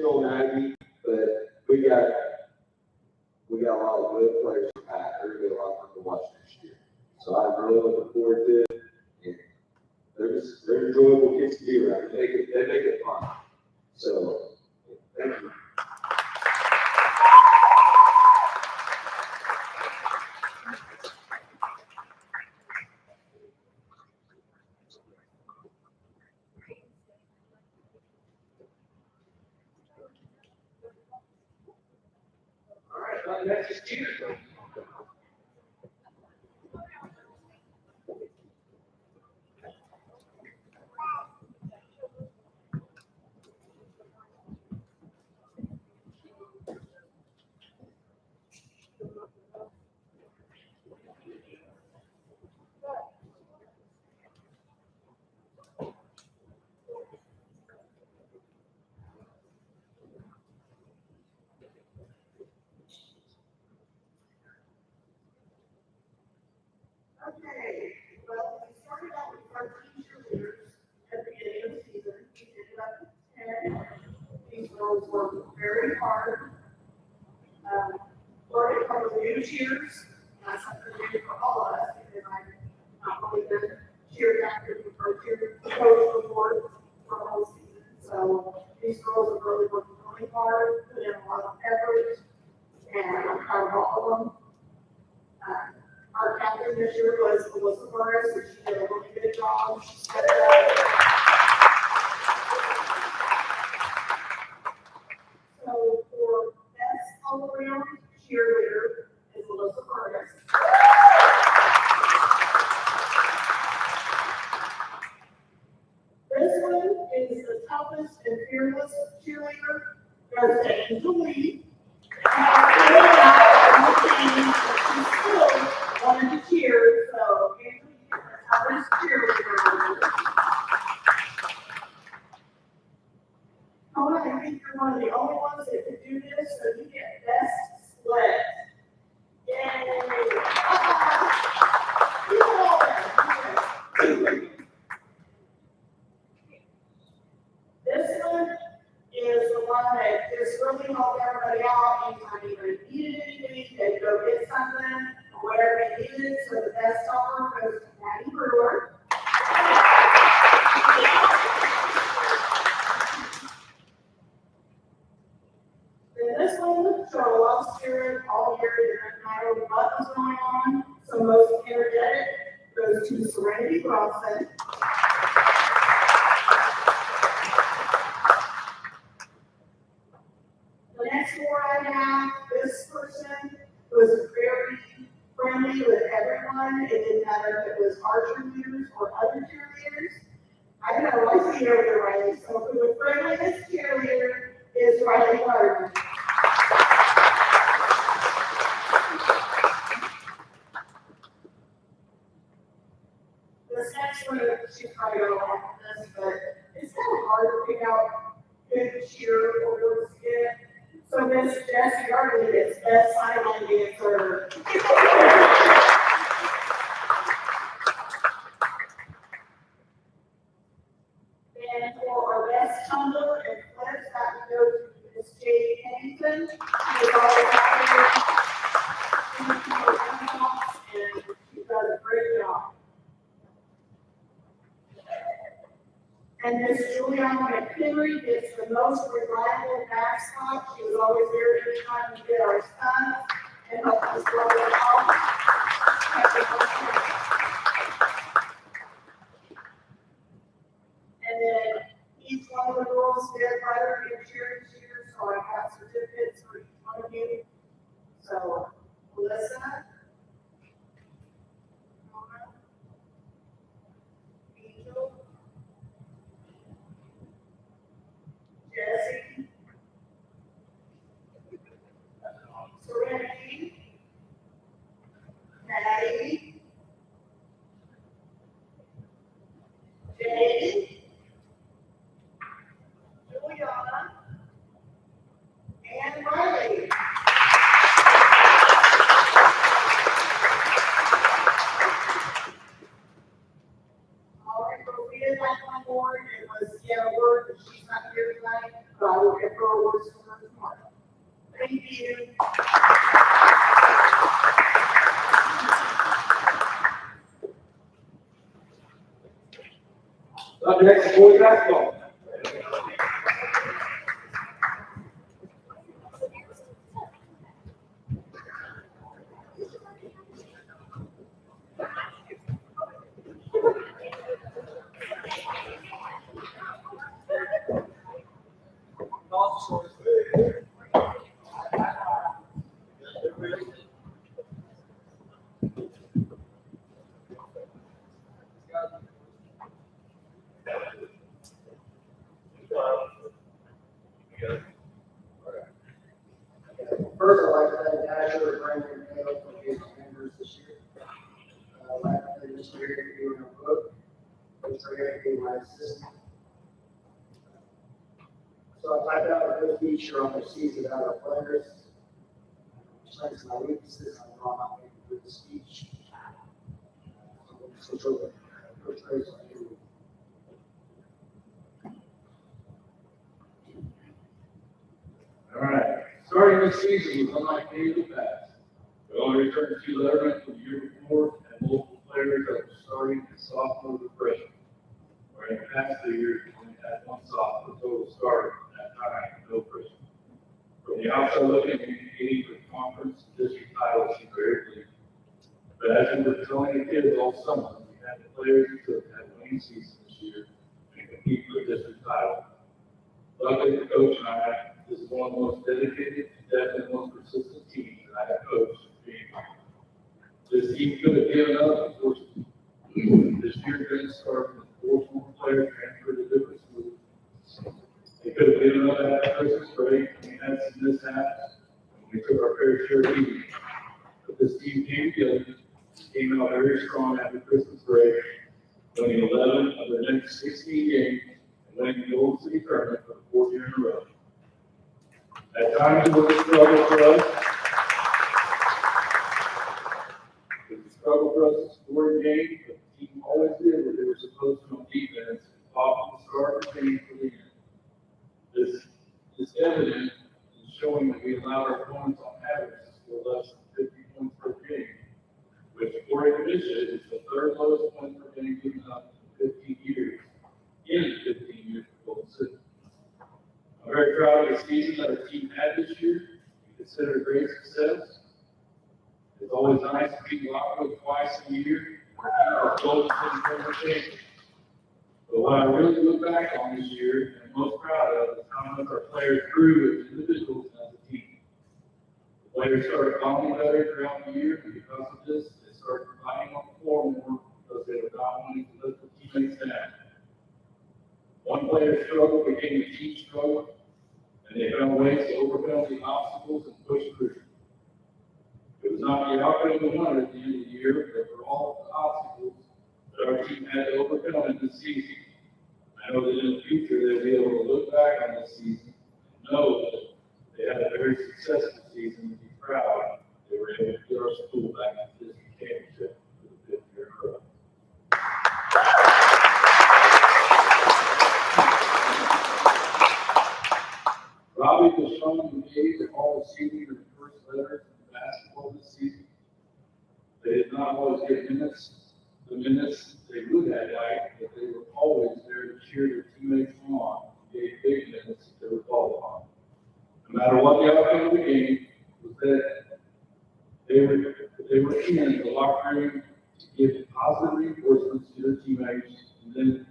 on Aggie, but we got a lot of good players to pack. There's gonna be a lot of fun to watch next year. So I'm really looking forward to it. And they're enjoyable kids to be around. They make it fun. So thank you. All right, next is cheers. Okay, well, we started out with 13 cheerleaders at the beginning of the season. We ended up with 10. These girls worked very hard. Learning from the new cheers, that's something new for all of us, because I've not only been cheer captain or cheer coach before for the whole season. So these girls have really worked really hard, put in a lot of effort, and I'm proud of all of them. Our captain this year was Melissa Morris, and she did a really good job. She stepped up. So for best all-around cheerleader is Melissa Morris. This one is the toughest and fearless cheerleader. Goes to Angel Lee. She still wanted to cheer, so Angel Lee is the toughest cheerleader. Oh, I think you're one of the only ones that can do this, so you get best sled. Yay! This one is the one that just really helped everybody out anytime anybody needed anything, they'd go get something, or whatever they needed, so the best offer goes to Patty Brewer. Then this one showed a lot of spirit all year. It doesn't matter what was going on. So most energetic goes to Serenity Bronson. The next four I have, this person was very friendly with everyone. It didn't matter if it was our cheerleaders or other cheerleaders. I know, I see you over there, Riley. So for the friendliest cheerleader is Riley Gardner. This next one, she's probably going to laugh at this, but it's kind of hard to pick out good cheer awards to get. So Miss Jessie Yardley gets best sideline dancer. And for our best tumbler and flips, that would go to Miss Jade Pennington. She is always out there and she does a great job. And Miss Juliana McHenry gets the most reliable backstop. She was always there anytime we did our stunts and helped us roll it off. And then each one of the girls did writer and cheer this year, so I have certificates for each one of you. So, Melissa, Mona, Angel, Jessie, Serenity, Maddie, Jade, Juliana, and Riley. All right, but we did like one more. It was Sienna Word, but she's not here tonight. but I will get her awards to her tomorrow. Thank you. Up next is boys basketball. First, I'd like to thank Asher, Brandon, and Hale for being members this year. I'd like to thank Mr. Gary for being our cook, Mr. Gary for being my assistant. So I typed out a good feature on the season about our players. Strengths and my weaknesses, I draw out with the speech. So, Coach Grace, I do. All right. Starting this season was unlike any of the past. We only returned 2 lettermen from the year before and multiple players that were starting as sophomore to freshman. Where in the past 2 years, we only had 1 sophomore total starter, and at that time, no freshman. From the outside looking, competing for conference and district titles seemed very bleak. But as we were telling the kids all summer, we had the players who took that winning season this year and compete for a district title. Luckily, the coach and I, this is one of the most dedicated, definitely most persistent teams that I have coached. This team could have given up, unfortunately. This year, things started with 4 more players transferred to different schools. They could have given up after Christmas break. We had some mishaps. We took our fair share of heat. But this team came together, came out very strong after Christmas break, winning 11 of their next 16 games and winning the Old City tournament for the 4th year in a row. At times it was a struggle for us. It was a struggle for us to score a game, but the team always did what they were supposed to on defense, fought from the start to finish for the end. This is evident in showing that we allowed our opponents on average to score less than 50 points per game, which according to this is the 3rd lowest points per game given up in 15 years, for Golden City. I'm very proud of the season that our team had this year. We consider it a great success. It's always nice to beat Lockwood twice a year. Our Golden City tournament champions. But what I really look back on this year and most proud of is how much our players grew as individuals and as a team. The players started bonding better throughout the year, and because of this, they started fighting on the floor more because they were not wanting to let the teammates down. One player's struggle became a team struggle, and they found ways to overcome the obstacles and push through. It was not the outcome we wanted at the end of the year, but for all of the obstacles that our team had to overcome in this season. I know that in the future they'll be able to look back on this season and know that they had a very successful season and be proud they were able to get our school back to the district championship for the 5th year in a row. Robbie was shown the age of all receiving the first letters in basketball this season. They did not always get the minutes they would have liked, but they were always there to cheer their teammates on and gave big minutes that they were called upon. No matter what the outcome of the game was, that they were in the locker room to give positive reinforcements to their teammates, and then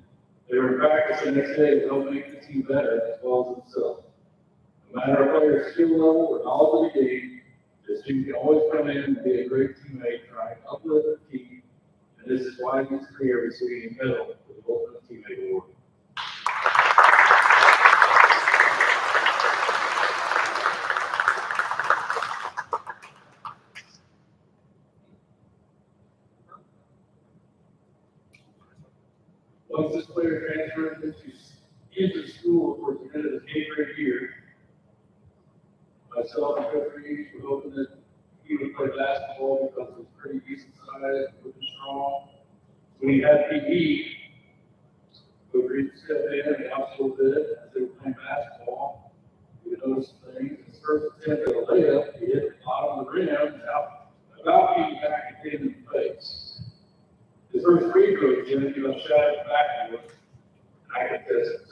they were in practice the next day to help make the team better as well as themselves. No matter a player's skill level or knowledge of the game, this team can always come in and be a great teammate trying to uplift their team, and this is why his career receiving a medal for the Ultimate Teammate Award. Once this player transferred into school for the end of his 8th grade year, myself and Coach Reeves were hoping that he would play basketball because he was pretty decent size, pretty strong. When he had PE, Coach Reeves stepped in and helped a little bit as they were playing basketball.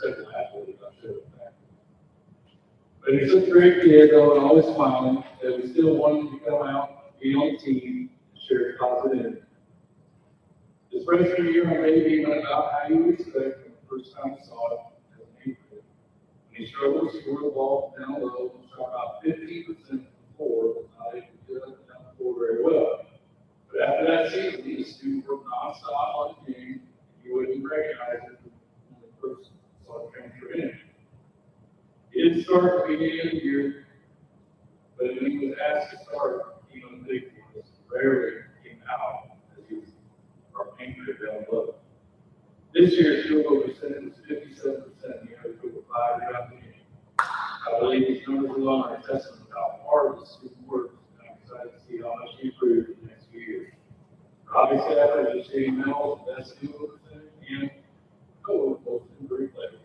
second half of it, I'm sure of that. But he's such a great kid, though, and always smiling, that we still want him to come out, be on the team, and share his positive energy. His freshman year, I maybe went about how you would expect when the first time I saw him as an eighth grader. When he struggled to score the ball down low, and shot about 15% of the floor, was not able to get up and down the floor very well. But after that season, he was student worked nonstop on the game, and you wouldn't recognize him when the first saw him transfer in. He didn't start at the beginning of the year, but when he was asked to start, he was big for us. Rarely came out as he was our anchor down low. This year's field goal percentage was 57%. He had to go 5 throughout the game. I believe these numbers alone are a testament to how hard the student works, and I'm excited to see how much he improves in the next few years. Robbie Stafford is Shane Mills, best field goal percentage, and both in great players.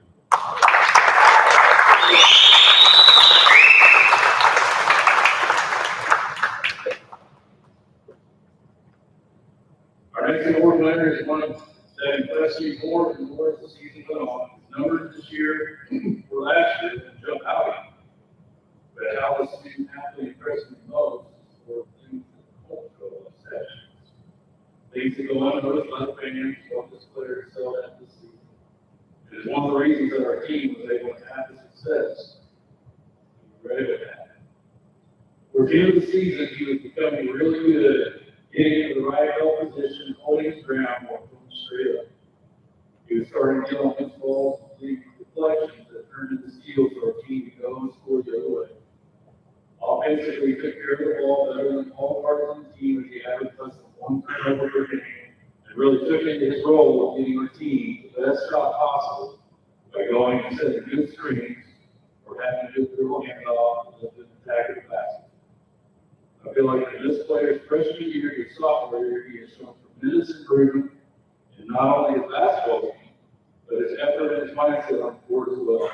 Our next award winner is one that impressed me more and more as the season went on. His numbers this year or last year didn't jump out at me. But how the student athlete impressed me most were things that cultural sessions. Things that go unnoticed by the fans what this player excelled at this season. It is one of the reasons that our team was able to have the success. We were able to have it. Towards the end of the season, he was becoming really good at getting into the right ball position, holding his ground while going straight up. He was starting to get on his balls and lead deflections that turned into steals for our team to go and score the other way. Offensively, he took care of the ball better than all parts of the team as he averaged less than 1 turnover per game, and really took into his role of getting our team the best shot possible by going and setting good screens or having a good dribble handoff and then attack the basket. I feel like in this player's freshman year to sophomore year, he has shown tremendous improvement in not only his basketball game, but his effort and his mindset on the court as well.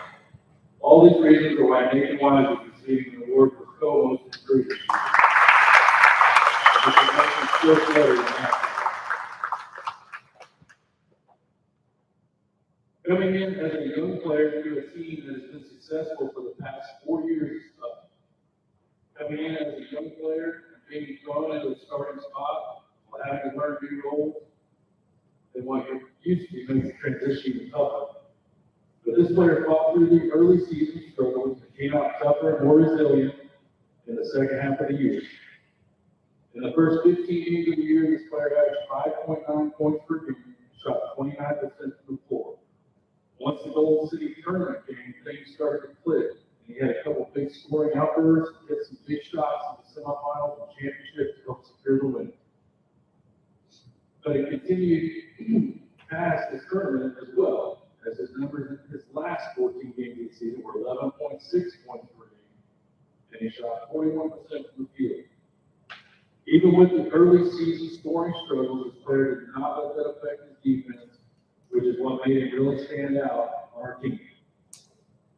All these reasons are why Nathan Wise is receiving an award for co-most improvement. This is making sports better than that. Coming in as a young player to a team that has been successful for the past 4 years is tough. Coming in as a young player and being thrown into a starting spot while having to learn new roles and what you're used to makes the transition even tougher. But this player fought through the early season struggles and came out tougher and more resilient in the second half of the year. In the first 15 games of the year, this player averaged 5.9 points per game, shot 29% from the floor. Once the Golden City tournament came, things started to click. He had a couple big scoring outbursts, hit some big shots in the semifinals and championships to help secure the win. But he continued past this tournament as well, as his numbers in his last 14 games of the season were 11.6 points per game, and he shot 41% from the field. Even with the early season scoring struggles, this player did not let that affect his defense, which is what made him really stand out on our team.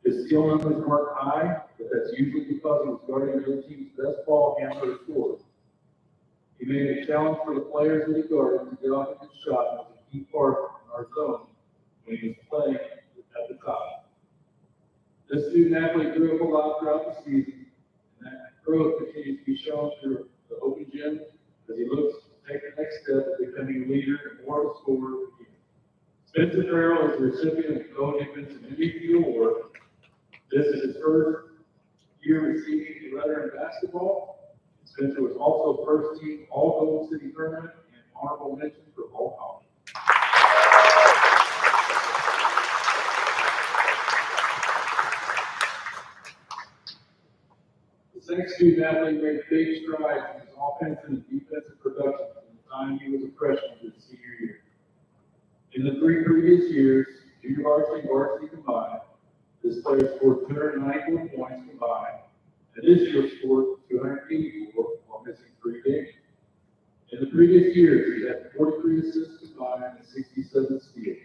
His skill numbers weren't high, but that's usually because he was guarding the other team's best ball handler scorer. He made it a challenge for the players that he guarded to get off a good shot and was a key part in our zone when he was playing at the top. This student athlete grew up a lot throughout the season, and that growth continues to be shown through the open gym as he looks to take the next step of becoming a leader and more of a scorer of the game. Spencer Farrell is the recipient of the Go Defensive MVP Award. This is his first year receiving the letter in basketball. Spencer was also first team All Golden City Tournament and honorable mention for All College. The next student athlete made big strides in his offensive and defensive production from the time he was a freshman to his senior year. In the 3 previous years, junior varsity and varsity combined, this player scored 294 points combined, and this year scored 284 while missing 3 games. In the previous years, he had 43 assists combined and 67 steals.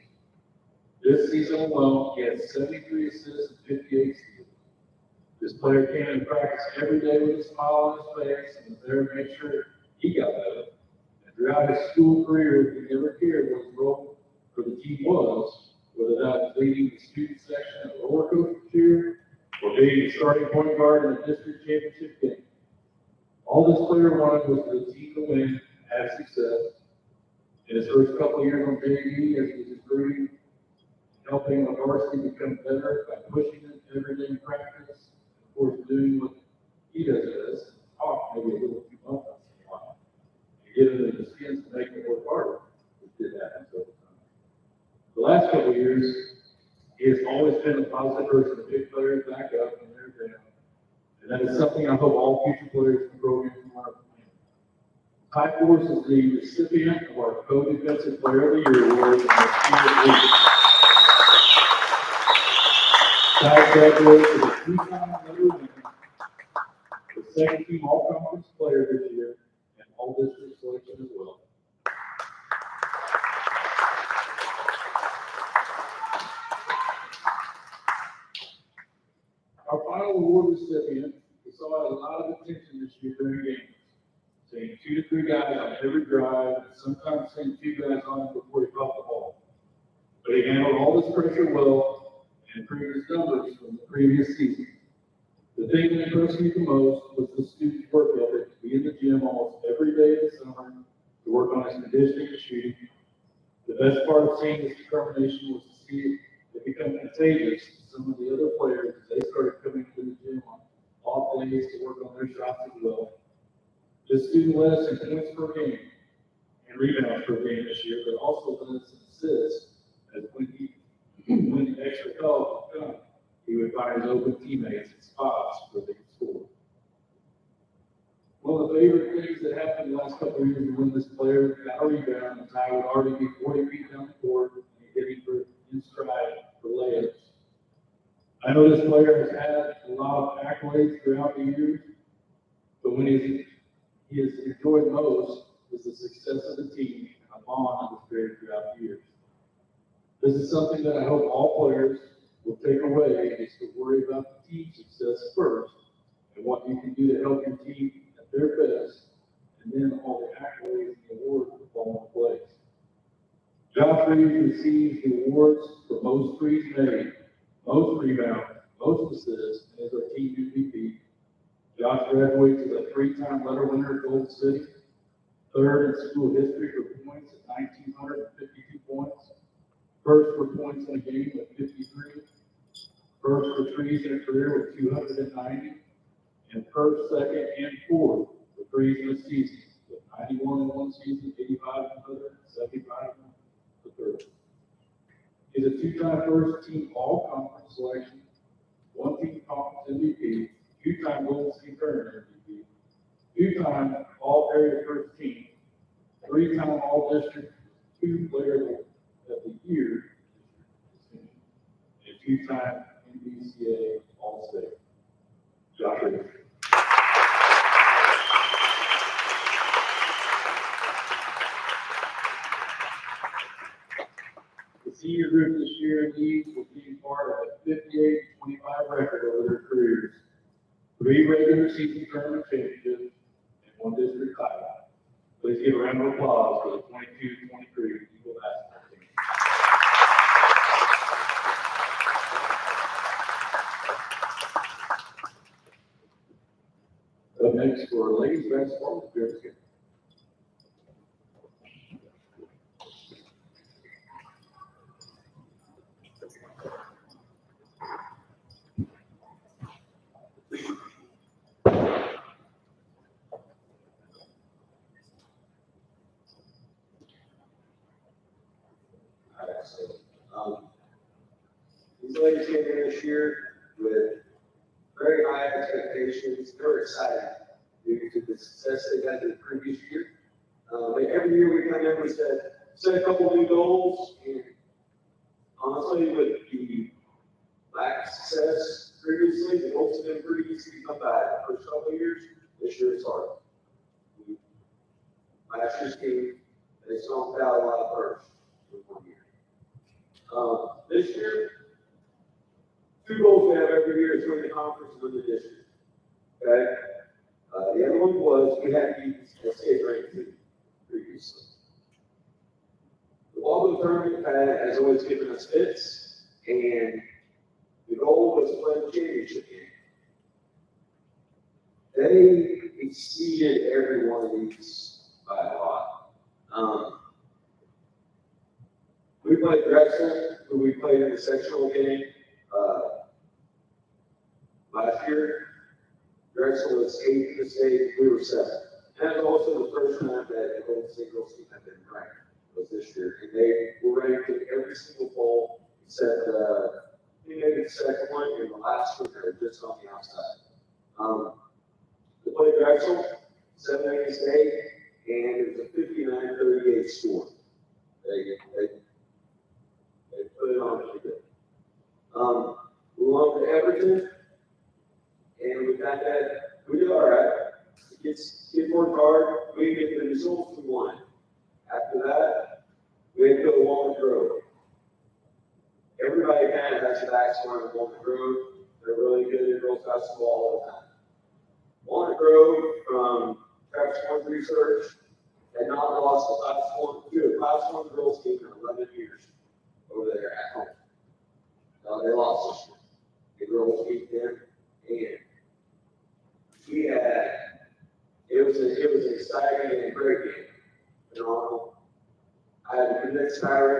This season alone, he had 73 assists and 58 steals. This player came in practice every day with a smile on his face and was there to make sure he got better. And throughout his school career, he never cared what his role for the team was whether that was leading the student section of the roller coaster cheer or being the starting point guard in the district championship game. All this player wanted was for the team to win, have success. In his first couple of years on JV, as he was improving, helping the varsity become better by pushing them every day in practice, of course, doing what he does best, talk maybe a little too much once in a while, and get it in the skins to make them work harder. It did happen several times. The last couple of years, he has always been a positive person to pick players back up when they're down. And that is something I hope all future players can grow into our plan. Ty Force is the recipient of our Co-Defensive Player of the Year award in the senior league. Ty graduated as a two-time letter winner, the second team all-conference player this year, and all-district selection as well. Our final award recipient saw a lot of attention this year during games, seeing 2 to 3 guys on every drive, and sometimes seeing 2 guys on it before he caught the ball. But he handled all this pressure well and improved his numbers from the previous season. The thing that impressed me the most was the student's work ethic to be in the gym almost every day of the summer to work on his conditioning and shooting. The best part of seeing this determination was to see it become contagious to some of the other players as they started coming to the gym on off days to work on their shots as well. This student led us in points per game and rebounds per game this year, but also led us in assists, as when the extra help would come, he would find his open teammates in spots where they could score. One of the favorite things that happened the last couple of years was when this player got a rebound, and Ty would already be 40 feet down the court and getting in stride for layups. I know this player has had a lot of accolades throughout the years, but when he has enjoyed most is the success of the team and a bond that was created throughout the years. This is something that I hope all players will take away, is to worry about the team success first and what you can do to help your team at their best, and then all the accolades and the awards will fall into place. Josh Reeves receives the awards for most threes made, most rebounds, most assists, and is our team MVP. Josh graduates as a 3-time letter winner at Gold City, 3rd in school history for points at 1,952 points, 1st for points in a game with 53, 1st for threes in a career with 290, and 1st, 2nd, and 4th for threes in a season with 91 in one season, 85 in another, 75 in the third. He's a 2-time first team all-conference selection, 1-team conference MVP, 2-time Golden City Tournament MVP, 2-time all-area first team, 3-time all-district 2 player of the year, and 2-time NBCA All-State. Josh Reeves. The senior group this year leads with being part of a 58-25 record over their careers, 3 regular season tournament championships, and 1 district title. Please give a round of applause for the 22-23 Eagle basketball team. Up next for ladies basketball, Jerry Skip. These ladies came in this year with very high expectations. They're excited due to the success they had in the previous year. Every year we come in, we set a couple new goals, and honestly, with the lack of success previously, the goals have been pretty easy to come by. The first couple of years, this year it's hard. Last year's team, they stomped out a lot first in 1 year. This year, 2 goals we have every year is win the conference and win the district. Okay? The other one was we had to beat the state ranked team previously. The Waldo tournament has always given us fits, and the goal was to play the championship game. They exceeded every one of these by a lot. We played Drexel, who we played in the sectional game last year. Drexel was 8th in the state, we were 7th. And that's also the first time that the Golden State Girls team had been ranked, was this year. And they were ranked in every single poll except maybe the second one and the last one, they were just on the outside. They played Drexel, 7th in the state, and it was a 59-38 score. They put it on pretty good. We won to Everton, and we got that. We did all right. Kids worked hard. We get the results we wanted. After that, we had to go to Walnut Grove. Everybody kind of has their backs on Walnut Grove. They're really good at girls basketball all the time. Walnut Grove, from Travis One's research, had not lost a Class 1 girls team in 11 years over there at home. They lost this year. The girls beat them, and it was an exciting and great game. Phenomenal. I had to convince Tyra,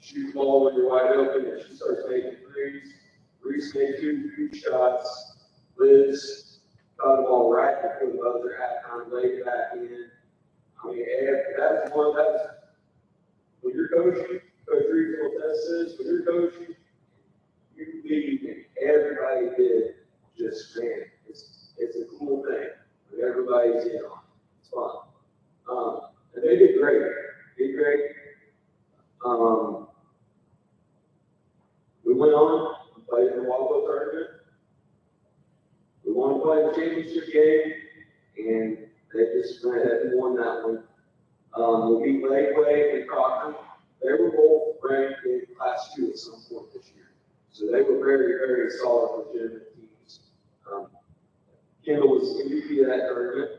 shoot the ball when you're wide open, and she starts making threes. Reese made 2 shots. Liz got the ball right before the buzzer halftime, laid it back in. I mean, that was when you're coaching, Coach Reese will test this, when you're coaching, you lead, and everybody did just, man, it's a cool thing. Everybody's in on it. It's fun. And they did great. We went on and played in the Waldo tournament. We wanted to play the championship game, and they just went ahead and won that one. We beat Lakeway and Crocker. They were both ranked in Class 2 at some point this year. So they were very, very solid, legitimate teams. Kendall was MVP of that tournament.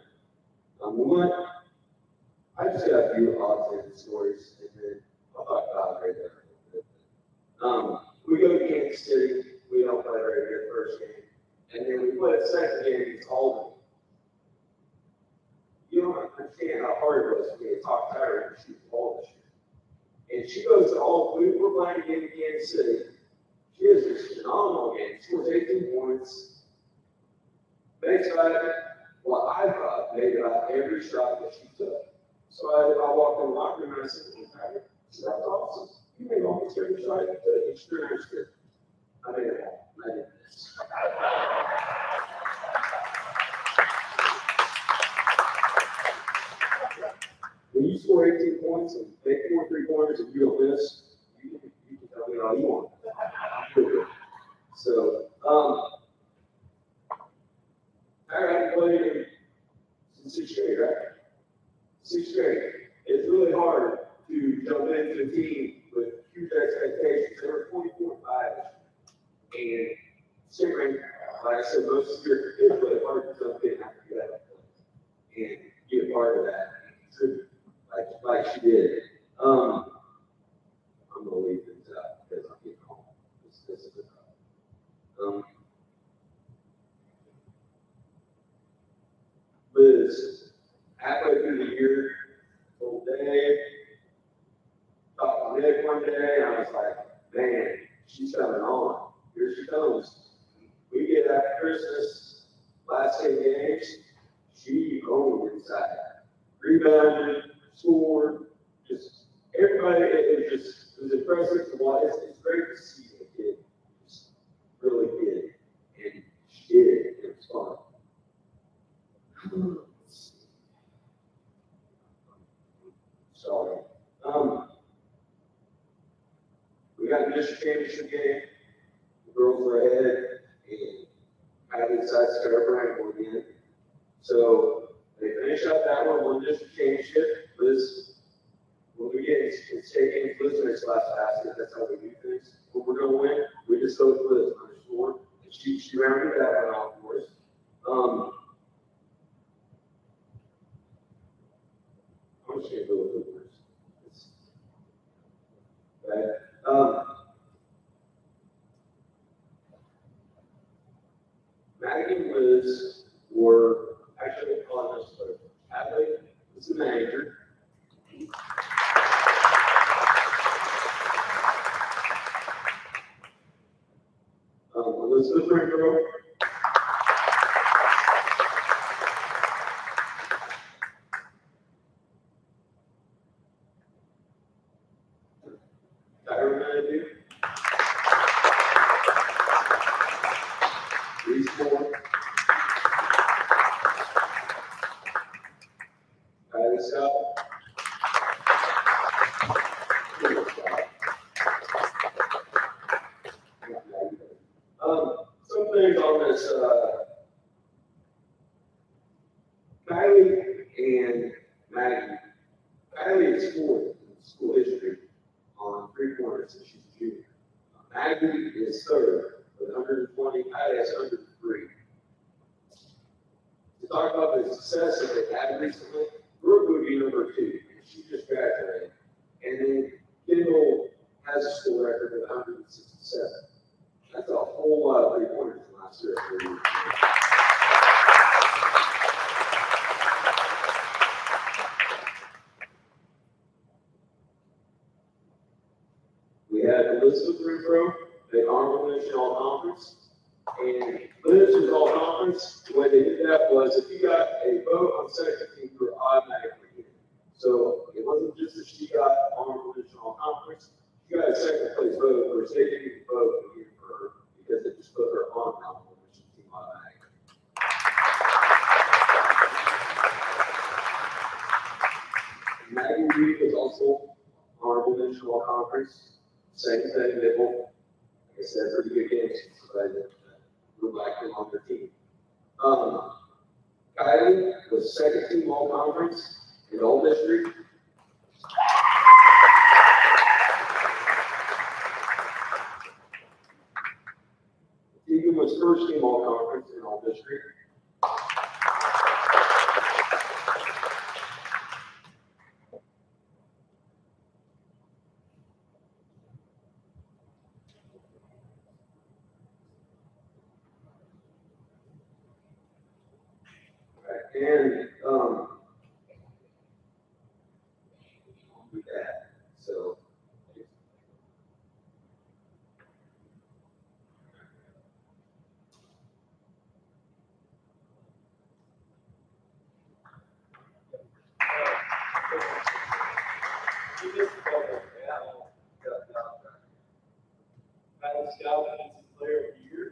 I just got a few odds and stories, and then I'll talk about it right there a little bit. We go to Kansas City. We don't play right here first game. And then we play the second game against Albany. You don't understand how hard it was for me to talk to her and shoot the ball this year. And she goes to Albany. We're playing a game in Kansas City. She has this phenomenal game. She scores 18 points. Makes what I thought made about every shot that she took. So I walked in the locker room and I said, "Hey, that's awesome. You made almost every shot you took. It's very good." I made it all. I did this. When you score 18 points and make 4 3-pointers and you don't miss, you can tell me all you want. So, I haven't played since 6th grade, right? 6th grade. It's really hard to jump into a team with huge expectations. They were 24-5. And same grade, like I said, most of your it's really hard to jump in after you have and be a part of that and contribute like she did. I'm gonna leave things out because I'm getting home. This is enough. Liz, halfway through the year, told Dave, talked to Nick one day, and I was like, man, she's coming on. Here she comes. We get after Christmas, last 10 games, she owned inside. Rebounded, scored, just everybody, it was impressive to watch. It's great to see the kid just really did. And she did it. It was fun. Sorry. We got the district championship game. The girls were ahead, and I decided to start Brandon again. So they finished up that one, won the district championship. Liz, when we get in state games, Liz makes last basket. That's how we do things. When we're going to win, we just go with Liz on the score. And she rounded that one off for us. I'm just going to go with Liz. Maggie and Liz were actually on this, but Hadley was the manager. Elizabeth Ringo. Tyra Manadu. Reese Moore. Kylie Scott. Some things on this, Kylie and Maggie. Kylie is fourth in school history on 3 pointers, and she's a junior. Maggie is third with 120, Kylie has 103. To talk about the success that they've had recently, Brooke would be number 2, and she just graduated. And then Kendall has a school record of 167. That's a whole lot of 3 pointers from last year. We had Elizabeth Renfro, the honorable mention all conference. And Liz was all conference. The way they did that was if you got a vote on second team, you were automatically in. So it wasn't just that she got honorable mention all conference. She got a second place vote, or they didn't even vote for her because they just put her on the honorable mention team automatically. Maggie Reed was also honorable mention all conference. Same thing, they both, like I said, pretty good games. So I would like them on their team. Kylie was second team all conference in all district. Tegan was first team all conference in all district. And with that, so Kylie Scott, Defensive Player of the Year.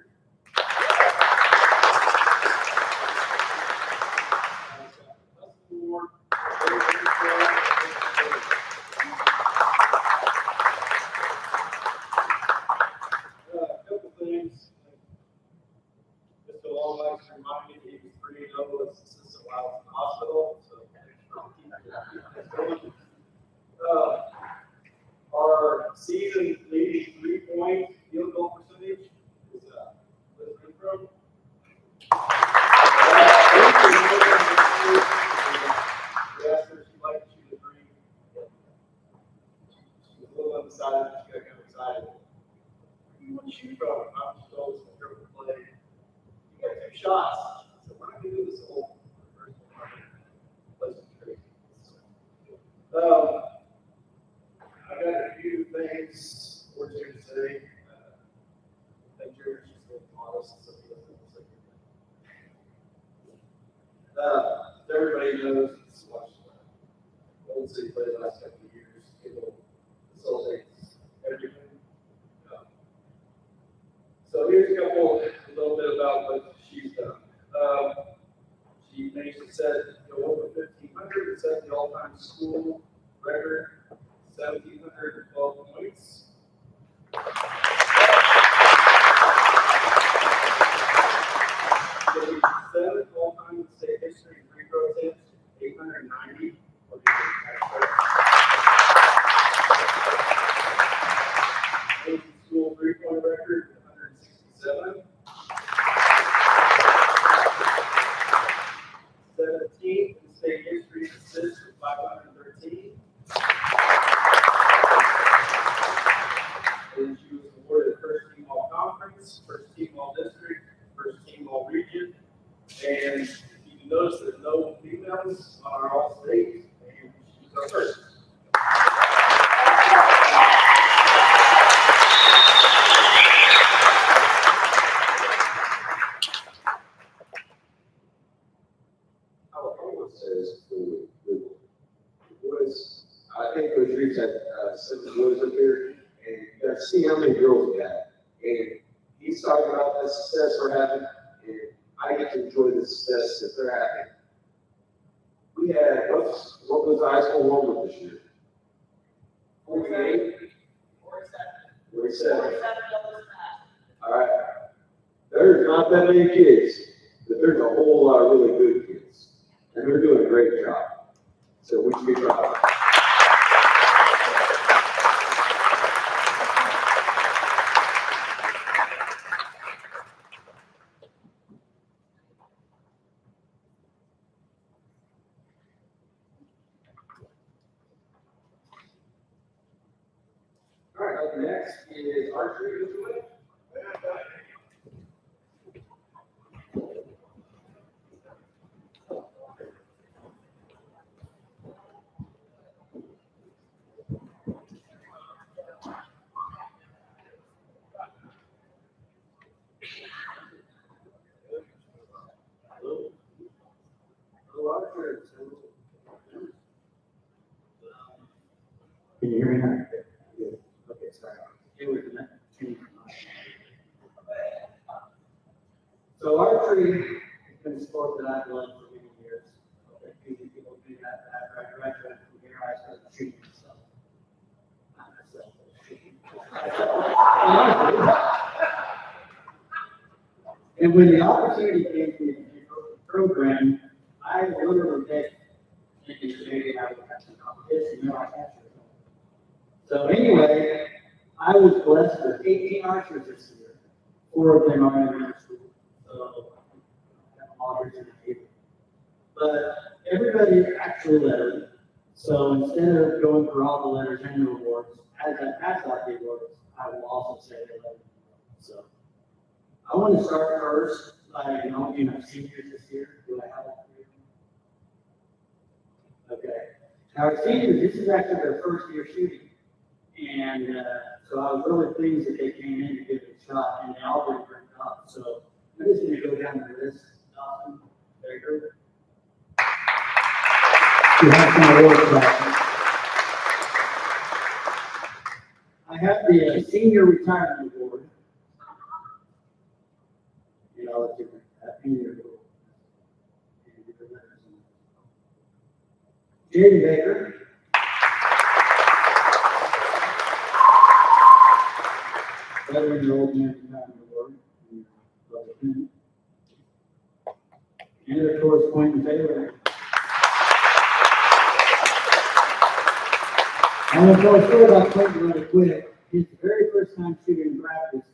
Award. A couple things. Mr. Long likes to remind me that he was 3-0 as assistant while in the hospital. So our season leading 3-point field goal percentage is Liz Renfro. We asked her if she'd like to shoot a 3. She was a little undecided, but she got kind of excited. You want to shoot from? I'm just always going to play. You got 2 shots. So why don't we do this whole first one? Place is crazy. I got a few things for you to say. Thank you. She's so modest. So everybody knows this watch Old City played the last couple of years. It will facilitate everything. So here's a little bit about what she's done. She managed to go over 1,500 and set the all-time school record, 1,712 points. She's 7th all-time in state history in free throw attempts, 890. School 3-point record, 167. 17th in state history assists with 513. And she was awarded first team all conference, first team all district, first team all region. And you notice there's no females on our all state, and she's our first. Alabama says the boys, I think Coach Reeves had, some boys up here, and you got to see how many girls we have. And he's talking about the success we're having, and I get to enjoy the success that they're having. We had, what was the high school enrollment this year? 48? 47. All right. There's not that many kids, but there's a whole lot of really good kids. And they're doing a great job. So we should be proud of them. All right, up next is archery. Can you hear me now? Okay, sorry. So archery has been a sport that I've loved for many years. Many people do that after I graduated from here, I started shooting myself. Not myself, but shooting. And when the opportunity came to the program, I literally begged, thinking that maybe I would have some competition, you know, I had to. So anyway, I was blessed with 18 archers this year. 4 of them are in middle school. So I'm all here to the table. But everybody actually lettered. So instead of going for all the letters and the awards, as I pass out the awards, I will also say they lettered. So I want to start first by acknowledging our seniors this year. Do I have that for you? Okay. Now our seniors, this is actually their first year shooting. And so I was really pleased that they came in to give it a shot, and they all did a great job. So I'm just going to go down the list. Dawson, Baker. You have some awards left. I have the Senior Retirement Award. You know, it's a senior award. Jaden Baker. Veteran-enrolled man retirement award. And of course, Quentin Taylor. I'm going to tell a story about Quentin really quick. His very first time shooting in practice,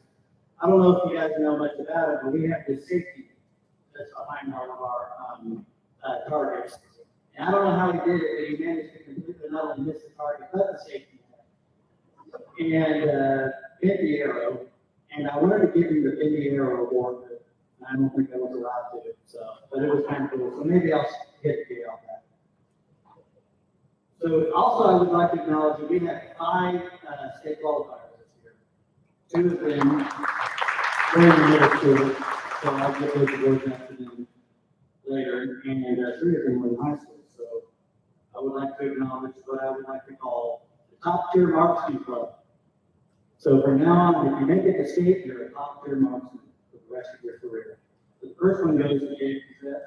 I don't know if you guys know much about it, but we have this safety that's behind all of our targets. And I don't know how he did it, but he managed to completely not only miss the target, but the safety and hit the arrow. And I wanted to give him the Bend the Arrow award, but I don't think I was allowed to. So, but it was kind of cool. So maybe I'll get Jay on that. So also I would like to acknowledge that we had 5 state qualifiers this year. 2 of them were in the middle school, so I'll get those awards after them later. And 3 of them were in high school. So I would like to acknowledge what I would like to call the top tier marksman club. So from now on, if you make it to state, you're a top tier marksman for the rest of your career. The first one goes to Jake Cassette.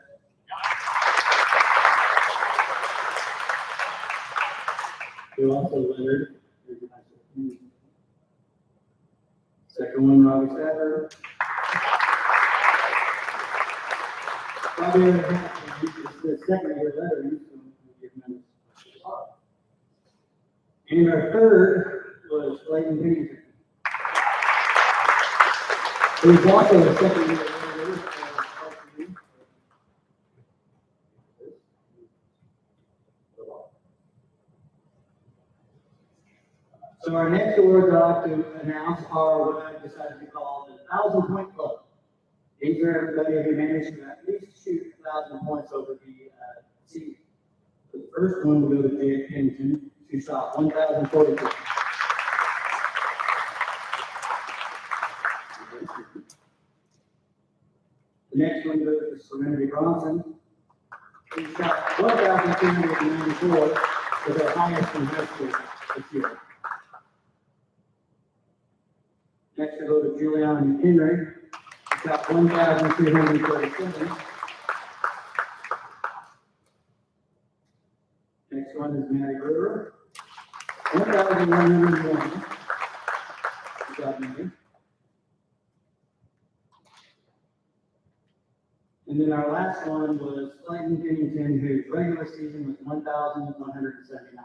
Who also lettered. Second one, Robbie Sadler. Robbie the second year lettering, so we'll give him a spot. And our third was Clayton Pennington. Who's also a second year letter. So our next awards I'd like to announce are what I decided to call the 1,000 Point Club. These are everybody who managed to at least shoot 1,000 points over the season. The first one will go to Jay Pennington, who shot 1,042. The next one goes to Serenity Bronson, who shot 1,294, was their highest in high school this year. Next we go to Juliana McHenry, who shot 1,337. Next one is Maddie Brewer, 1,101. Good job, Maddie. And then our last one was Clayton Pennington, whose regular season was 1,179.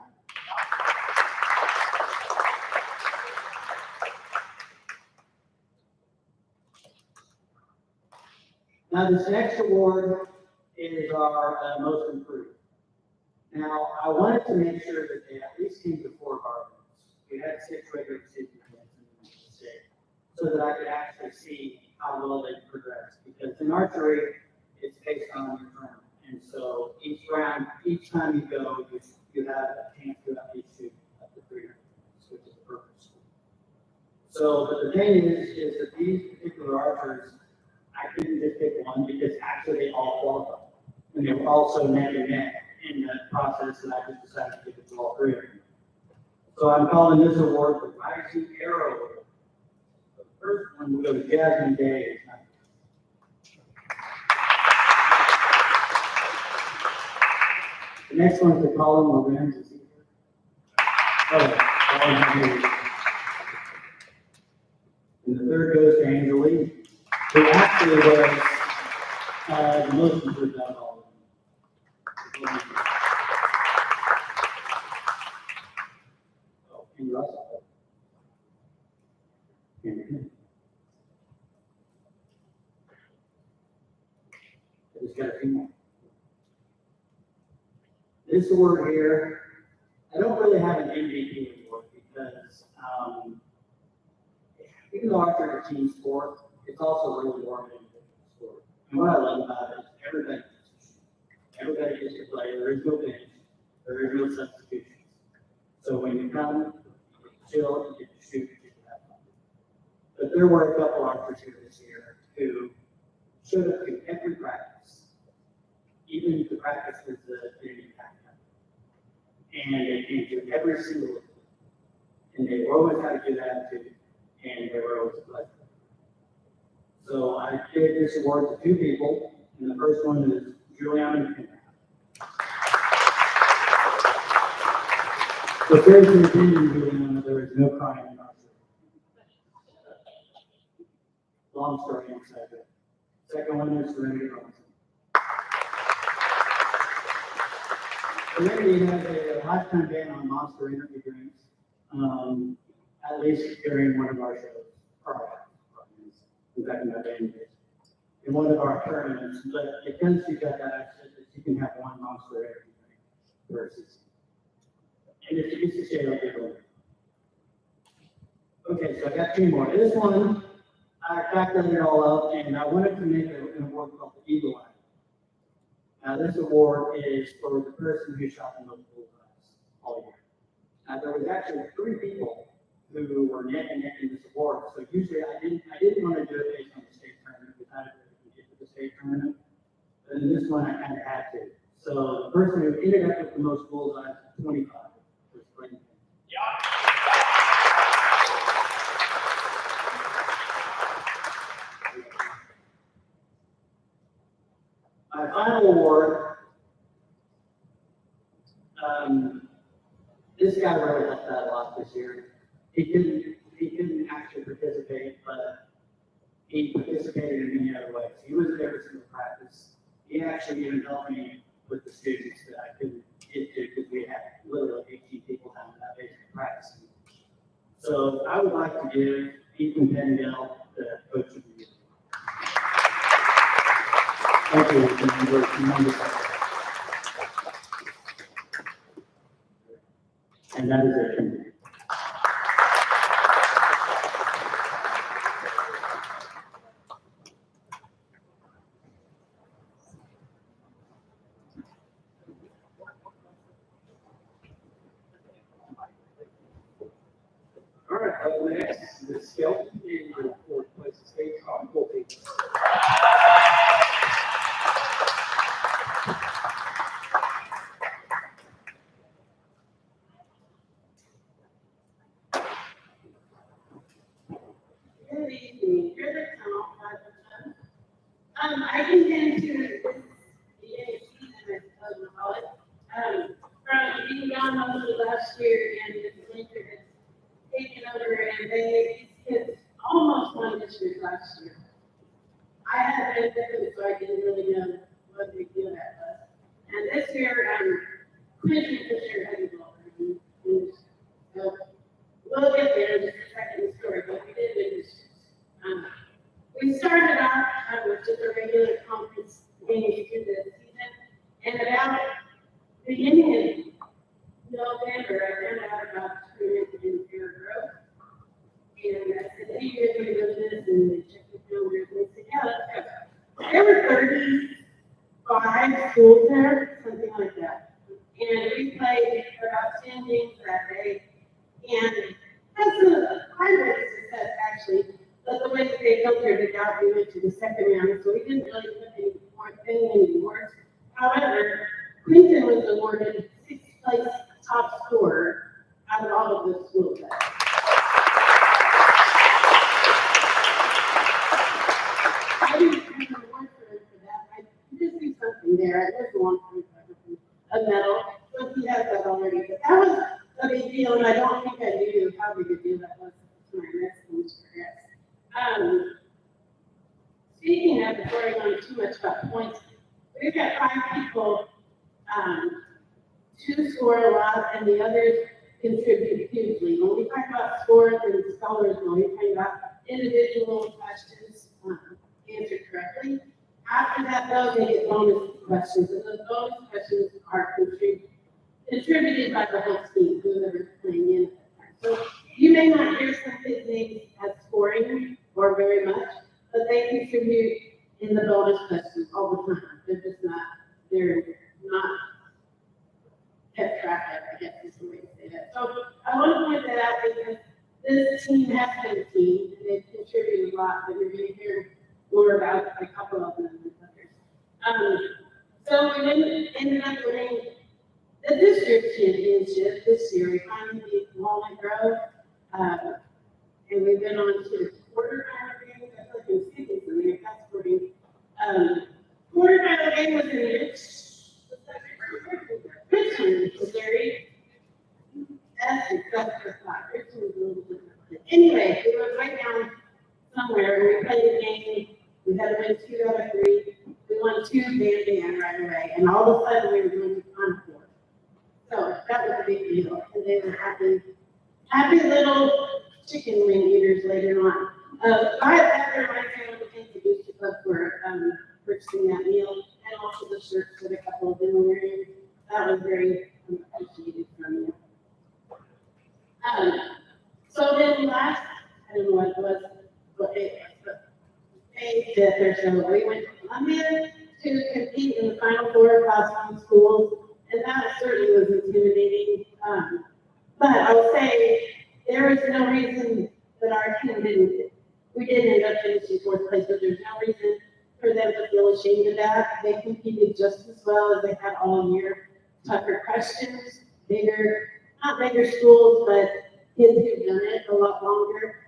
Now, this next award is our most improved. Now, I wanted to make sure that they at least came to 4 of our events. We had 6 regular season events in the state, so that I could actually see how well they progressed. Because in archery, it's based on your round. And so each round, each time you go, you have a chance to at least shoot up to 300, which is the purpose. So, but the thing is that these particular archers, I couldn't just pick one because actually they all qualified. And they were also neck and neck in the process, and I just decided to give it to all 3 of them. So I'm calling this award the Rising Arrow Award. The first one will go to Jasmine Day. The next one is the Colin Lorenz. Is he here? Oh, Colin here. And the third goes to Angela, who actually was the most improved out of all of them. Oh, and Russell. I just got a few more. This award here, I don't really have an MVP award because even though archery is a team sport, it's also really more of an individual sport. And what I love about it is everybody gets to play. There is no bench. There is no substitutions. So when you come, you get to chill, you get to shoot, you get to have fun. But there were a couple archers here this year who showed up to every practice, even if the practice was the daily practice. And they came to every single one. And they always had a good attitude, and they were always a pleasure. So I gave this award to 2 people, and the first one is Juliana McHenry. So there's an opinion, Juliana, there is no crying in archery. Long story inside that. Second one is Serenity Robinson. Serenity has a lifetime ban on monster energy drinks, at least during one of our shows, in fact, in my band days, in one of our tournaments. But because she got that, I said that you can have 1 monster energy drink per season. And if you get to share, I'll give it. Okay, so I got 2 more. This one, I calculated it all up, and I wanted to make an award called the Eagle Eye. Now, this award is for the person who shot the most bullseyes all year. Now, there was actually 3 people who were neck and neck in this award. So usually I didn't want to do it based on the state tournament because I didn't really get to the state tournament. But in this one, I kind of had to. So the person who ended up with the most bullseyes, 25, was Clayton. My final award, this guy really helped out a lot this year. He couldn't actually participate, but he participated in many other ways. He was at every single practice. He actually even helped me with the students that I couldn't get to because we had literally 18 people down in that basement practicing. So I would like to give Ethan Pendell the coach of the year. Thank you, Ethan. You were tremendous. And that is it. I intend to this beginning season of the college. From being gone most of last year and this winter has taken over and these kids almost won district last year. I had been with them, so I didn't really know what big deal that was. And this year, Quentin for sure had a goal. So we'll get there in just a second story, but we did win districts. We started off with just a regular conference meeting through the season, and about the beginning of November, I found out about tournament in Fair Grove. And I said, hey, you're going to go to this, and they checked the calendar, and they said, yeah, let's go. There were 35 schools there, something like that. And we played for about 10 games that day, and that's quite a bit of success, actually. But the way that they filtered it out, we went to the second round, so we didn't really put any awards. However, Clinton was awarded 6th place top scorer out of all of the schools. I didn't have an award for him for that. I just do something there. It was a long time ago. A medal, but he has that already. But that was a big deal, and I don't think I knew how big a deal that was to my Mexicans progress. Speaking of, before I go too much about points, we've got 5 people, 2 score a lot, and the others contribute hugely. When we talk about scores and scholars, when we talk about individual questions answered correctly, after that, though, they get bonus questions, and those bonus questions are contributed by the whole team, whoever's playing in. So you may not hear some kids' names as scoring or very much, but they contribute in the bonus questions all the time. They're not kept track of, I guess is the way to say that. So I want to point that out because this team has been a team, and they've contributed a lot, but you're going to hear more about a couple of them than others. So we ended up winning the district championship this year. We finally beat Walnut Grove, and we've been on to the quarterfinal game. I feel like I'm skipping something. I'm fast forwarding. Quarterfinal game was in Richmond, Missouri. That's exactly what Richmond was a little different. Anyway, we were right down somewhere, and we played the game. We had to win 2 out of 3. We won 2 band right away, and all of a sudden we were going to Concord. So that was a big deal, and they were happy little chicken wing eaters later on. I had my family to thank the Booster Club for purchasing that meal, and also the shirts that a couple of them were wearing. That was very appreciated from you. So then last, I don't know what it was, but May 5th or so, we went to Columbia to compete in the Final Four Class 1 schools, and that certainly was intimidating. But I'll say there is no reason that our team we didn't end up finishing 4th place, but there's no reason for them to feel ashamed of that. They competed just as well as they had all year. Tougher questions, not bigger schools, but kids who've done it a lot longer.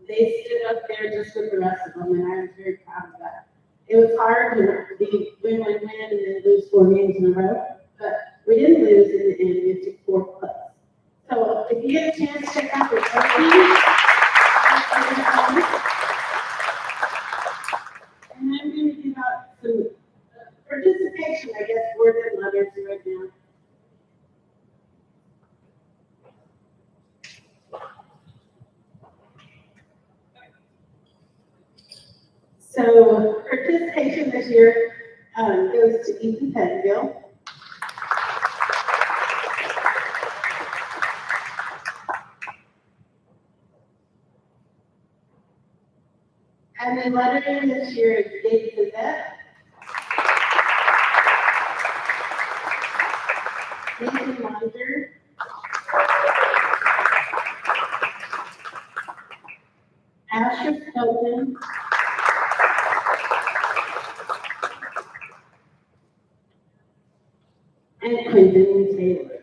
They stood up there just with the rest of them, and I was very proud of that. It was hard to win, and then lose 4 games in a row, but we didn't lose in the end. We took 4th place. So if you get a chance, check out the trophy. And I'm going to give out some participation, I guess, for the mothers right now. So participation this year goes to Ethan Pettengill. And then lettering this year is David Gazette, Nathan Munger, Asher Skelton, and Quentin Taylor.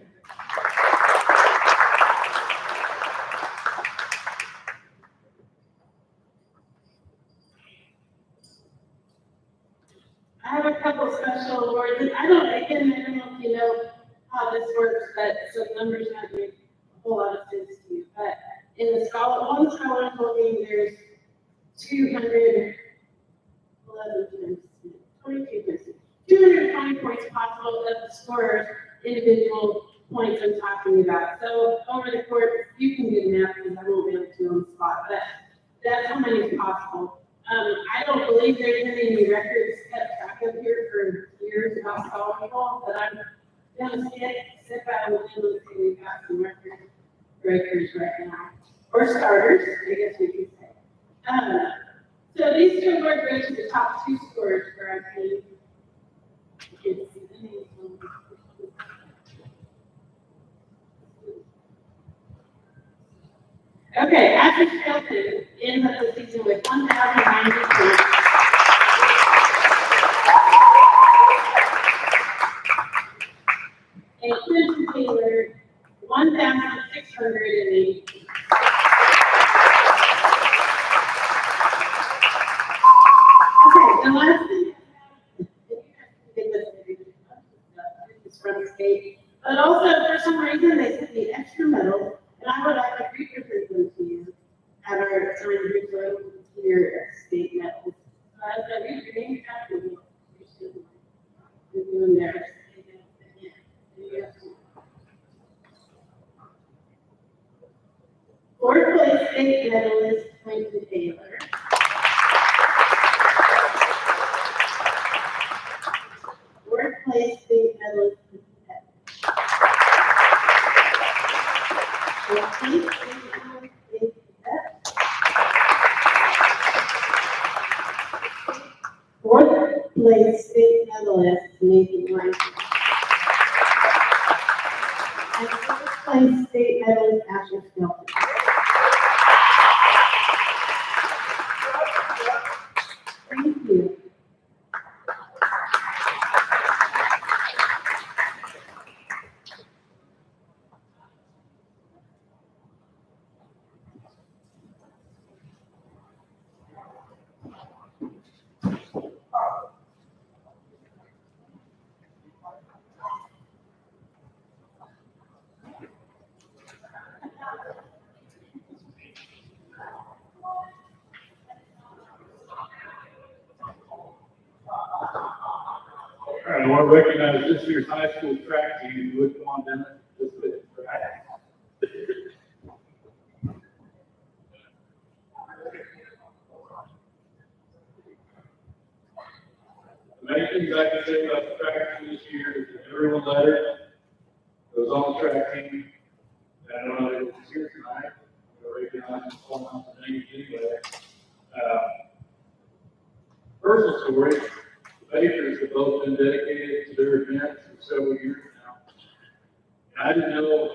I have a couple special awards, and I don't know if you know how this works, but some numbers might make a whole lot of sense to you. But in the one scholarship game, there's 211 times, 220 points possible of the scorer's individual points I'm talking about. So over the course, you can do math because I won't be able to on the spot, but that's how many is possible. I don't believe there's any new records kept track of here for years about volleyball, but I'm gonna sit back and look and see we've got some record breakers right now, or starters, I guess we could say. So these two awards go to the top two scorers for our team. You can see the names on the- Okay, Asher Skelton ends up the season with 1,090 points. And Quentin Taylor, 1,680. Okay, the last thing. It's from the state, but also for some reason they sent me extra medals, and I would like to represent them to you at our here state medals. So as I read your name after me, you're doing theirs. Fourth place state medalist Quentin Taylor. Fourth place state medalist Fourth place state medalist Fourth place state medalist Nathan Ryan. And first place state medalist Asher Skelton. Thank you. All right, I want to recognize this year's high school track team. If you would come on down, this bit track. The main things I can say about the track team this year is that everyone lettered. It was on the track team. I don't know if it was here tonight. We're recognizing calling out the names anyway. Personal story. The Bakers have both been dedicated to their events for several years now. And I didn't know,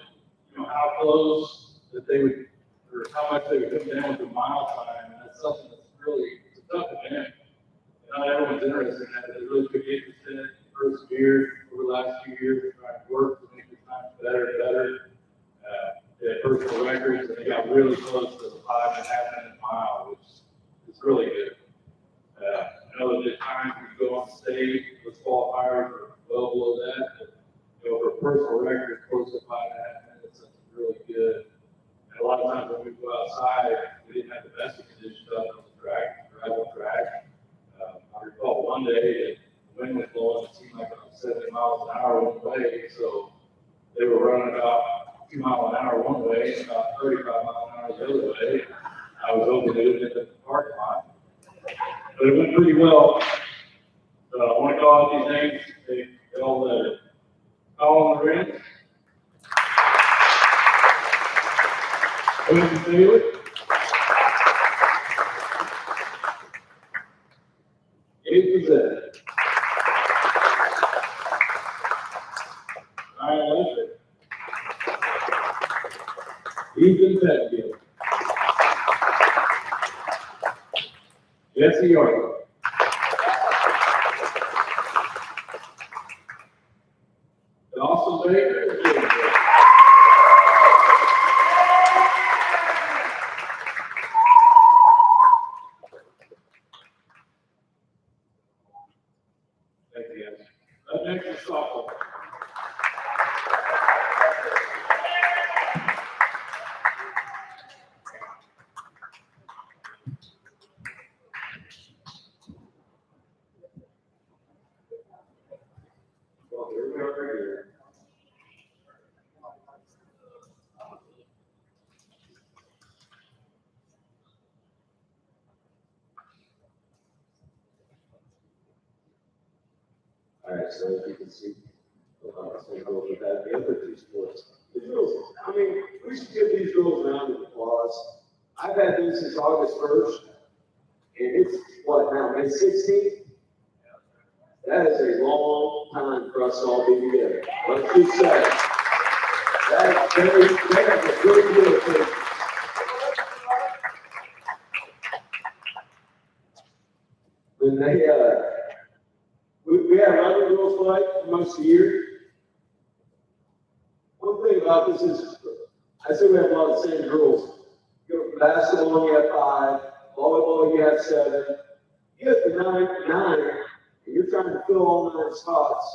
how close that they would, or how much they would come down with the mile time. And that's something that's really, it's a tough event. Not everyone's interested in that, but they really took interest in it, persevered over the last few years, trying to work to make the times better and better. They had personal records, and they got really close to the 5.5-minute mile, which is really good. I know that at times when you go on stage, those qualifiers are well below that, but for a personal record, close to 5.5 minutes, that's really good. And a lot of times when we go outside, we didn't have the best of conditions out on the track, gravel track. I recall one day that the wind was blowing, it seemed like about 70 miles an hour one way, so they were running about 2 miles an hour one way and about 35 miles an hour the other way. I was hoping they would hit the parking lot. But it went pretty well. So I want to call out these names. They all lettered. Colin Lorenz. Quentin Taylor. Gabe Pizzette. Ryan Lesher. Ethan Petfield. Jesse Arnold. Dawson Baker. Next is softball. Well, here we are right here. All right, so as you can see, same goal with that, the other two sports. The drills, I mean, we should give these drills a round of applause. I've had this since August 1st, and it's what now, May 16th? That is a long time for us to all be together. Let's just say, that's very, that's a good deal of patience. When they, we had running drills like most of the year. One thing about this is, I say we have a lot of the same drills. You go basketball, you have 5, volleyball, you have 7. You get to 9, and you're trying to fill all 9 spots.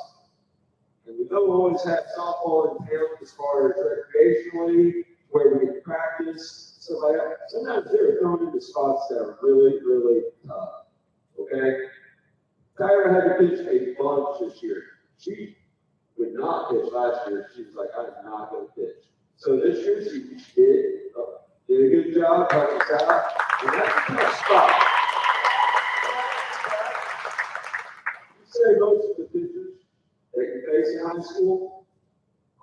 And we don't always have softball in town as far as recreationally, where we can practice, stuff like that. Sometimes they're thrown into spots that are really, really tough. Okay? Tyra had to pitch a bunch this year. She would not pitch last year. She was like, I'm not going to pitch. So this year she did a good job, helped us out, and that's a tough spot. You say most of the pitchers that you face in high school,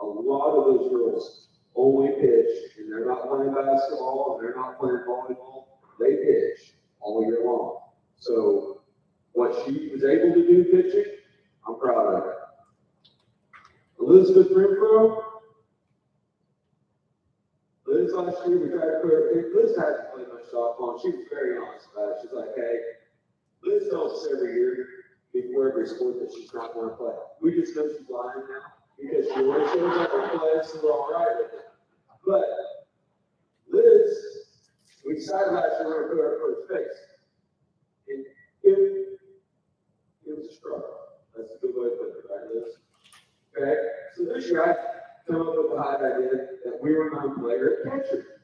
a lot of those girls only pitch, and they're not playing basketball, and they're not playing volleyball. They pitch all year long. So what she was able to do pitching, I'm proud of her. Elizabeth Renfro. Liz last year, we tried to put her, Liz hadn't played much softball, and she was very honest about it. She's like, hey, Liz tells us every year, before every sport, that she's not going to play. We just know she's lying now, because she always shows up and plays, so we're all right with it. But Liz, we decided last year we were going to put her at first base. And it was a struggle. That's a good way to put it, right, Liz? Okay, so this year I come up with the hot idea that we were going to play her at catcher.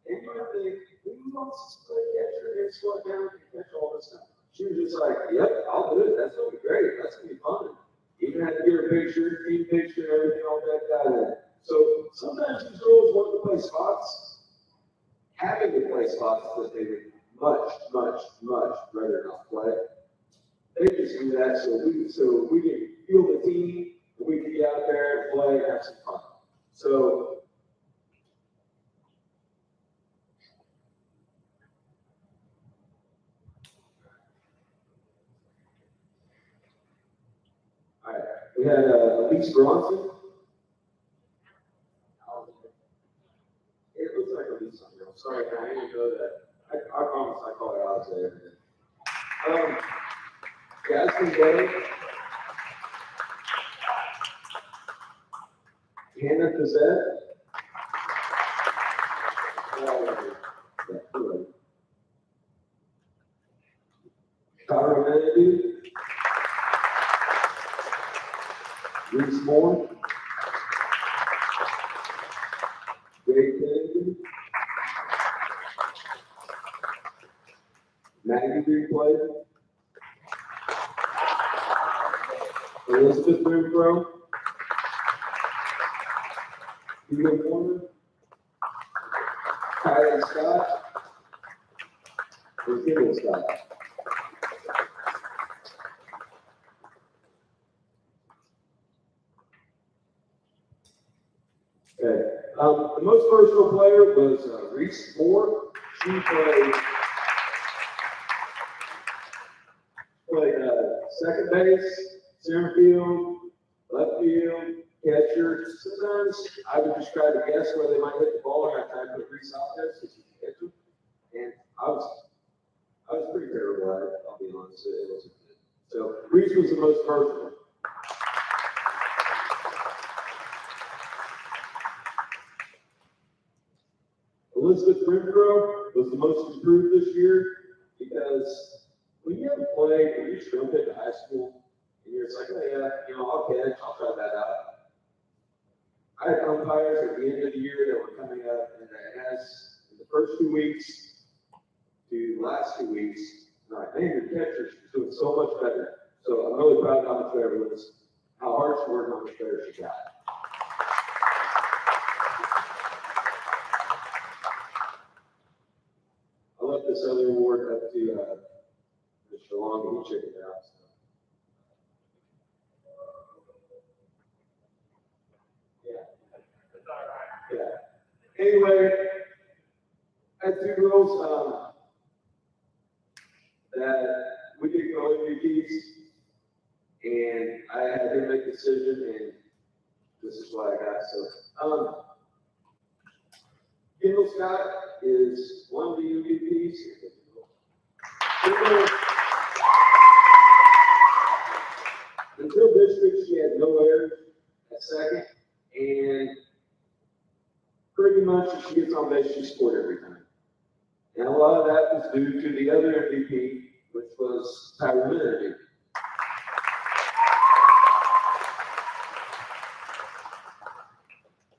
And you might think, who wants to play catcher and slow down and catch all this stuff? She was just like, yep, I'll do it. That's going to be great. That's going to be fun. Even had to get her picture, team picture, everything, all that got in. So sometimes these girls want to play spots, having to play spots that they would much rather not play. They just do that so we can feel the team. We can get out there and play and have some fun. So, all right, we had Elise Bronson. It looks like Elise on here. I'm sorry, I didn't know that. I promise I call her out today. Jasmine Day. Hannah Pizzette. Tyra Manadu. Reese Moore. Greg Kennedy. Maggie Greenplay. Elizabeth Renfro. Hugo Warner, Kylie Scott, and Kendall Scott. Okay. The most versatile player was Reese Moore. She played second base, center field, left field, catcher. Sometimes I would just try to guess where they might hit the ball, and I tried to put Reese out there so she could catch them. And I was pretty terrible at it, I'll be honest. It wasn't good. So Reese was the most versatile. Elizabeth Renfro was the most improved this year because when you haven't played, when you jump into high school, And you're just like, oh yeah, you know, I'll catch, I'll try that out. I had umpires at the end of the year that were coming up, and that has, in the first 2 weeks to the last 2 weeks, man, your catcher's doing so much better. So I'm really proud of how much better it was, how hard she worked, how much better she got. I left this other award up to Mr. Long, he checked it out. So. Yeah. Anyway, I had 2 girls that we did go MVPs, and I had to make a decision, and this is what I got. So, Kendall Scott is one of the MVPs. Until district, she had no errors at second, and pretty much she gets on base, she scored every time. And a lot of that was due to the other MVP, which was Tyler Minity.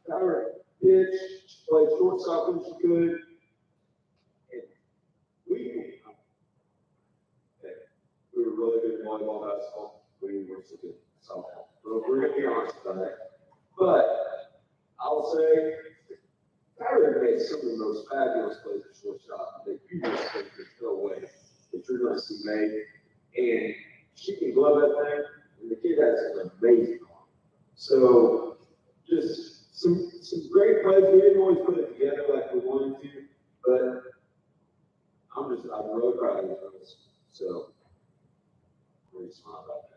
Tyler pitched, she played shortstop when she could. And we were really good at volleyball, basketball. We were so good somehow. So we're going to be honest about that. But I'll say, Tyler made some of the most fabulous plays at shortstop that you just think there's no way that you're going to see made. And she can glove that thing, and the kid has an amazing arm. So just some great plays. We didn't always put it together like we wanted to, but I'm really proud of these girls. So really smile about that.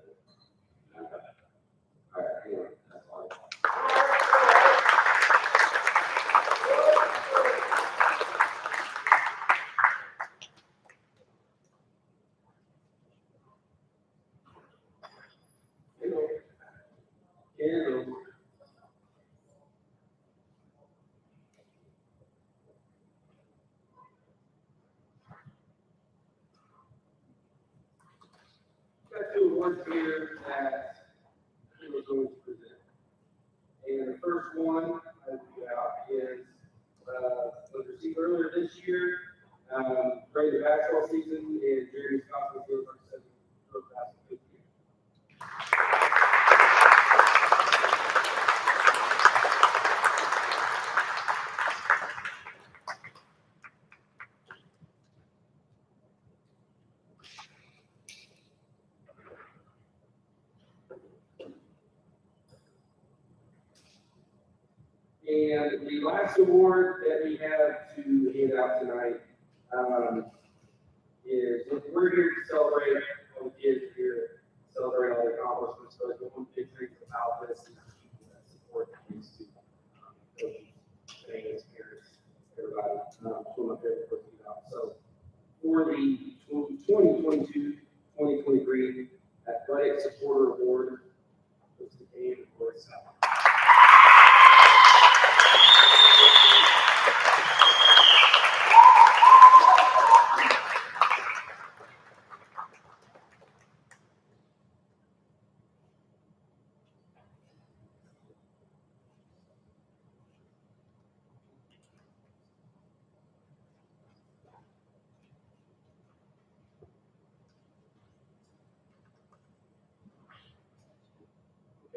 All right, anyway, that's all. Got 2 awards here that we were going to present. And the first one I will out is was received earlier this year during the basketball season, and Jeremy Scott was the first basketball team. And the last award that we have to hand out tonight is, we're here to celebrate all the kids here, celebrate all the accomplishments, but the one big thing about this is the people that support the kids too. Coaches, fans, parents, everybody. It's one of my favorite things about. So for the 2022-2023 Athletic Supporter Award, it's the game for itself.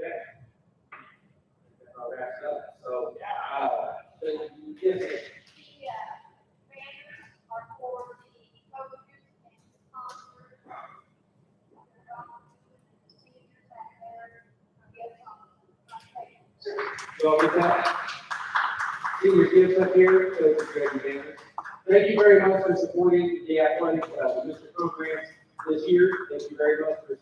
Okay. That wraps up. So, yes, Are for the coaches and sponsors. Seniors that are, so with that, senior gifts up here, Coach Greg. Thank you very much for supporting the athletic, the Mr. programs this year. Thank you very much for